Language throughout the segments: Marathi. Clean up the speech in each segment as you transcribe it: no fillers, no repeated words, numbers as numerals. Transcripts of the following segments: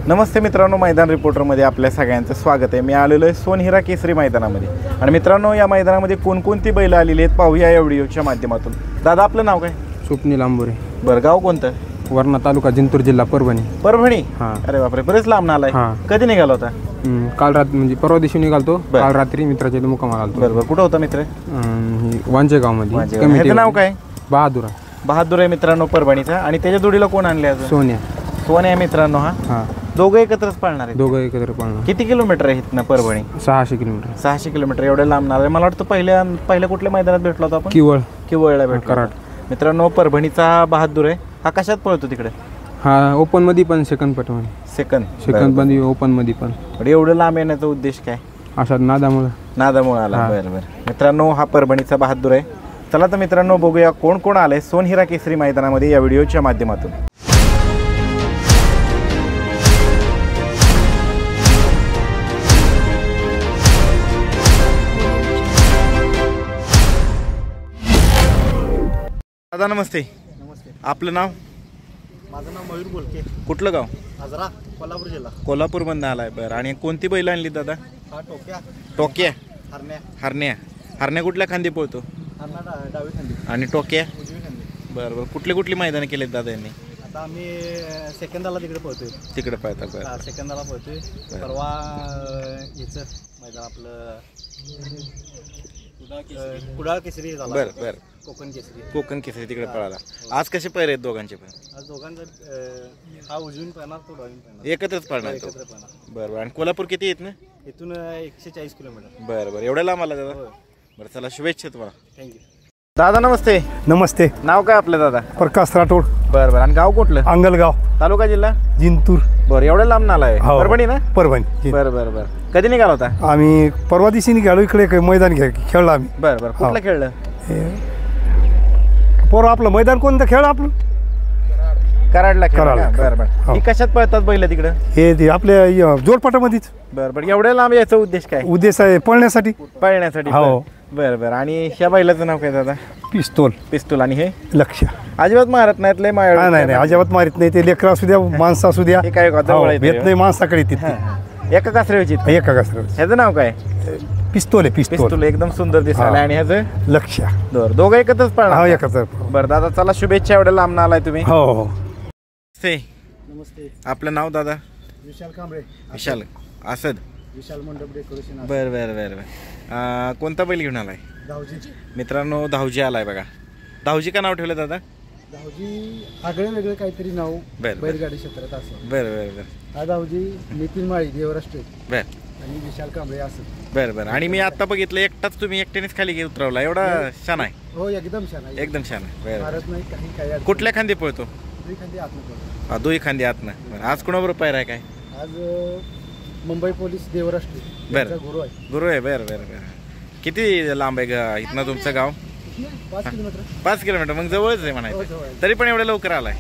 नमस्ते मित्रांनो, मैदान रिपोर्टरमध्ये आपल्या सगळ्यांचं स्वागत आहे। मी आलेलो आहे सोनहिरा केसरी मैदानामध्ये आणि मित्रांनो या मैदानामध्ये कोणकोणती बैल आलेली आहेत पाहूया या व्हिडिओच्या माध्यमातून। दादा आपलं नाव काय? स्वप्नील आंबोरे। बरं, गाव कोणतं? वरणा तालुका जिंतूर जिल्हा परभणी। परभणी? हां। अरे बापरे, बरेच लांब आलाय। कधी निघाला होता? काल रात्री म्हणजे परवा दिवशी निघालतो। काल रात्री मित्राच्या इथे मुक्काम आलतो। बरोबर, कुठं होता मित्र? वांजे गावमध्ये। कमिटीचं नाव काय? बहादूर। बहादूर आहे मित्रांनो परभणीचा। आणि त्याच्या जोडीला कोण आणले अजून? सोन्या। सोन्या आहे मित्रांनो। हां, दोघं एकत्रच पाळणार आहेत? दोघं एकत्र पाळणार। किती किलोमीटर आहे इथनं परभणी? 600 किलोमीटर। 600 किलोमीटर एवढे लांब आहे। मला वाटतं पहिल्या कुठल्या मैदानात भेटलो होतो आपण? किवळला भेटलो। कराड। मित्रांनो परभणीचा बहादूर आहे। हा कशात पळतो तिकडे? हा ओपन मध्ये पण सेकंड पटमध्ये। सेकंड मध्ये ओपन मध्ये पण। एवढं लांब येण्याचा उद्देश काय? अशा नादामुळे आला। बरं मित्रांनो, हा परभणीचा बहादूर आहे। चला तर मित्रांनो बघूया कोण कोण आलंय सोनहिरा केसरी मैदानामध्ये या व्हिडिओच्या माध्यमातून। दादा नमस्ते। आपलं नाव? माझं नाव मयूर बोलके। कुठलं गाव? आजरा, कोल्हापूर जिल्हा। कोल्हापूर मधून आलाय। बरं, आणि कोणती बैल आणली दादा? हा टोक्या। हरण्या हरण्या कुठल्या खांदी पळतो? डावी खांदी। आणि टोक्या? उजवी खांदी। बरं, कुठली मैदानं केलेत दादा यांनी? आता आम्ही सेकंदाला तिकडे पळतोय। तिकडे पळतात? बरं, सेकंदाला पळतोय। परवा याचं मैदान आपलं कुडाळ केसरी झाला। बरं, कोकण केसरी तिकडे पळाला। आज कसे पैर आहेत दोघांचे पण? आज दोघांचं हा उजवीन पळणार, तो डावीन पळणार। एकत्रच पळणार? बरं, आणि कोल्हापूर किती येत ना? इथून 140 किलोमीटर। बरं, एवढ्या लांब आला दादा? बरं, चला शुभेच्छा तुम्हाला। थँक्यू दादा नमस्ते। नमस्ते। नाव काय आपलं दादा? प्रकाश राठोड। बरं, आणि गाव कुठलं? अंगलगाव, तालुका जिल्हा जिंतूर। बरं, एवढ्या लांब आलाय? परभणी ना? परभणी। बरं, कधी निघाला होता? आम्ही परवा दिवशी निघालो। इकडे मैदान खेळलो आम्ही। बरं, कुठलं खेळलं? पोरं आपलं मैदान कोणतं खेळ आपलं? कराडला खेळला। बरं, ही कशात पळतात बैल तिकडे? हे आपल्या जोडपाटामध्येच। बरं, एवढ्या लांब याचा उद्देश काय? उद्देश आहे पळण्यासाठी। हो। बरं, आणि ह्या बैलाचं नाव काय दादा? पिस्तूल। आणि हे लक्ष? अजिबात मारत नाहीत? लय मार? नाही, अजिबात मारित नाही। ते लेकरं असू द्या, माणसं असू द्या, काय येत नाही माणसाकडे। एका कासऱ्याची? एका कासऱ्या। ह्याचं नाव काय? पिस्तूल। एकदम सुंदर दिसायला। आणि ह्याचं? लक्ष। दोघं एकत्रच पळणार? एकत्र। बरं दादा, चला शुभेच्छा। एवढ्या लांब आलाय तुम्ही। हो। नमस्ते। आपलं नाव दादा? विशाल कांबळे। विशाल असद? विशाल मंडप डेकोरेशन। बरं, कोणता बैल घेऊन आलाय? धावजी। मित्रांनो धावजी आलाय बघा। धावजी का नाव ठेवलं दादा? धावजी आगळे वेगळे काहीतरी नाव बैलगाडी क्षेत्रात असं। बरं, हा धावजी नितीन माळी देवराष्ट्र। बरं, आणि विशाल कांबळे असं। बरं, आणि मी आता बघितलं एकटाच तुम्ही एकट्यानेच खाली उतरवला। एवढा छान आहे? हो, एकदम छान आहे। एकदम छान आहे। भारत नाही काही। कुठल्या खांदी पळतो? दुई खांदी आतनं। दुई खांदी आतनं। आज कोणाबरोबर पायरा आहे काय? आज मुंबई पोलीस देवराष्ट्र। बरं, गुरु आहे। बरं, किती लांब आहे इथनं तुमचं गाव? 5 किलोमीटर। 5 किलोमीटर, मग जवळच आहे म्हणायचं। तरी पण एवढ्या लवकर आलाय?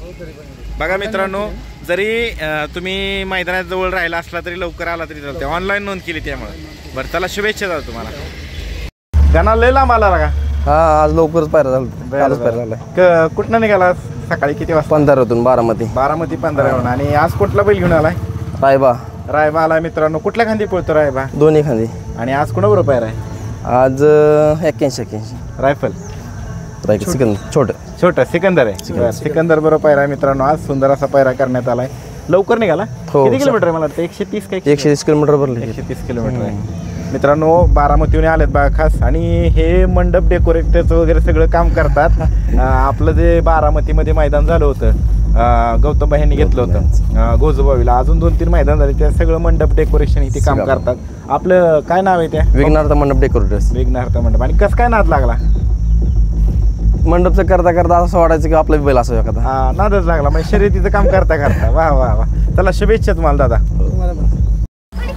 बघा मित्रांनो, जरी तुम्ही मैदानात जवळ राहिला असला तरी लवकर आला तरी चालते। ऑनलाईन नोंद केली त्यामुळे। बरं, चला शुभेच्छा दादा तुम्हाला। गाणं लय लांब आला का? हा, आज लवकरच पायरा झाला। कुठनं निघाला सकाळी? किती वाजता? 15 बारामती। 15 आणि आज कुठला बैल घेऊन आलाय? रायबा आलाय मित्रांनो। कुठल्या खांदी पळतो रायबा? दोन्ही खांदी। आणि आज कोणाबरोबर पायरा आहे? आज 81 रायफल छोटा सिकंदर आहे। सिकंदर बरोबर पायरा आहे मित्रांनो। आज सुंदर असा पायरा करण्यात आलाय। लवकर निघाला? किती किलोमीटर आहे? मला वाटतं 130 काय? 130 किलोमीटर भरले। 130 किलोमीटर आहे मित्रांनो। बारामतीहून आलेत बघा खास। आणि हे मंडप डेकोरेटरचं वगैरे सगळं काम करतात। आपलं जे बारामतीमध्ये मैदान झालं होतं, गौतम भाई यांनी घेतलं होतं गोजोबावीला। अजून 2-3 मैदान झाले, त्या सगळं मंडप डेकोरेशन इथे काम करतात। आपलं काय नाव आहे? त्या विघ्नार्थ मंडप डेकोरेटर्स। विघ्नार्थ मंडप। आणि कसं काय नाद लागला? मंडपचं करता असं वाटायचं की आपला बैल असावा एखादा। नादच लागला म्हणजे शर्यतीचं काम करता। वा। चला शुभेच्छा तुम्हाला दादा।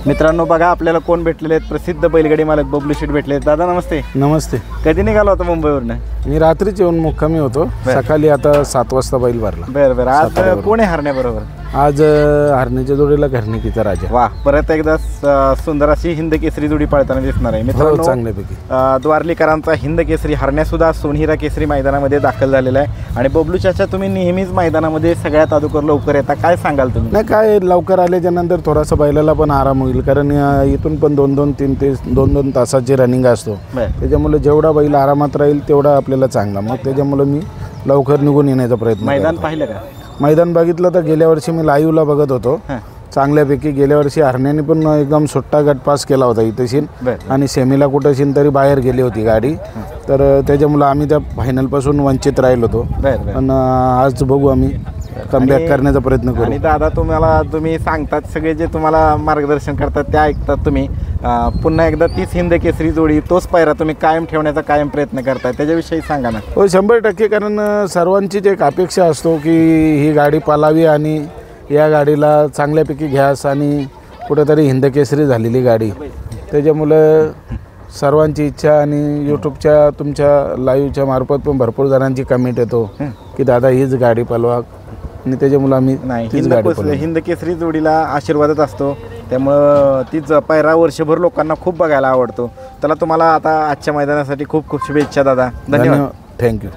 मित्रांनो बघा आपल्याला कोण भेटलेले आहेत? प्रसिद्ध बैलगाडी मालक बबलू शेठ भेटले आहेत। दादा नमस्ते। नमस्ते। कधी निघाला होता मुंबईवरनं? मी रात्रीच येऊन मुक्कामी होतो। सकाळी आता 7 वाजता बैल भरला। बरं, आज कोण आहे हरण्याबरोबर? आज हरण्याच्या जोडीला घरणिकीचा राजा. वा, परत एकदा सुंदर अशी हिंद केसरी जोडी पळताना दिसणार आहे हो, मित्रांनो. चांगल्यापैकी. द्वारलीकरांचा हिंद केसरी हरण्या सुद्धा सोनहिरा केसरी मैदानामध्ये दाखल झालेला आहे. आणि बबलू चाचा, तुम्ही नेहमीच मैदानामध्ये सगळ्यात अगोदर लवकर येता, काय सांगाल तुम्ही? नाही, काय लवकर आल्याच्या नंतर थोडासा बैलाला पण आराम होईल, कारण इथून पण 2-2 तासाची रनिंग असतो. त्याच्यामुळे जेवढा बैल आरामात राहील तेवढा आपल्याला चांगला. मग त्याच्यामुळे मी लवकर निघून येण्याचा प्रयत्न मैदान करतो. पाहिलं का? मैदान बघितलं तर गेल्या वर्षी मी लाईव्हला बघत होतो चांगल्यापैकी. गेल्या वर्षी हरण्याने पण एकदम सुट्टा गट पास केला होता इथेशीन, आणि सेमीला कुठेशीन तरी बाहेर गेली होती गाडी. तर त्याच्यामुळं आम्ही त्या फायनलपासून वंचित राहिलो होतो. पण आज बघू, आम्ही कमबॅक करण्याचा प्रयत्न करू. आणि दादा, तुम्ही सांगतात, सगळे जे तुम्हाला मार्गदर्शन करतात ते ऐकतात तुम्ही. पुन्हा एकदा तीच हिंद केसरी जोडी, तोच पायरा तुम्ही कायम ठेवण्याचा कायम प्रयत्न करताय, त्याच्याविषयी सांगा ना. हो, 100%. कारण सर्वांचीच एक अपेक्षा असतो की ही गाडी पालावी आणि या गाडीला चांगल्यापैकी घ्यास, आणि कुठेतरी हिंद केसरी झालेली गाडी. त्याच्यामुळं सर्वांची इच्छा, आणि यूट्यूबच्या तुमच्या लाईव्हच्या मार्फत पण भरपूर जणांची कमेंट येतो की दादा हीच गाडी पळवा, आणि त्याच्यामुळं आम्ही तीच गाडी पळवू. हिंद केसरी जोडीला आशीर्वादच असतो, त्यामुळं तीच पायरा वर्षभर लोकांना खूप बघायला आवडतो. त्याला तुम्हाला आता आजच्या मैदानासाठी खूप खूप शुभेच्छा दादा. धन्यवाद. थँक्यू.